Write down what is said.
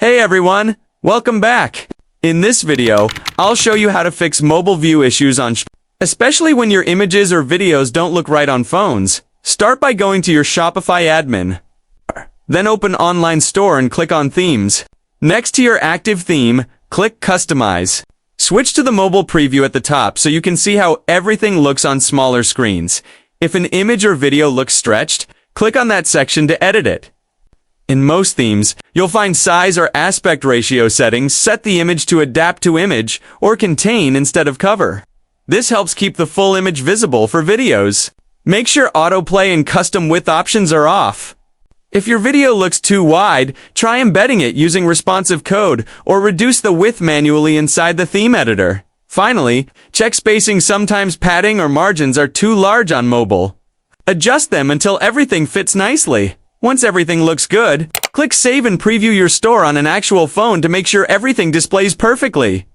Hey everyone, welcome back. In this video, I'll show you how to fix mobile view issues on Shopify, especially when your images or videos don't look right on phones. Start by going to your Shopify admin. Then open Online Store and click on Themes. Next to your active theme, click Customize. Switch to the mobile preview at the top so you can see how everything looks on smaller screens. If an image or video looks stretched, click on that section to edit it. In most themes, you'll find size or aspect ratio settings set the image to adapt to image or contain instead of cover. This helps keep the full image visible for videos. Make sure autoplay and custom width options are off. If your video looks too wide, try embedding it using responsive code or reduce the width manually inside the theme editor. Finally, check spacing. Sometimes padding or margins are too large on mobile. Adjust them until everything fits nicely. Once everything looks good, click Save and preview your store on an actual phone to make sure everything displays perfectly.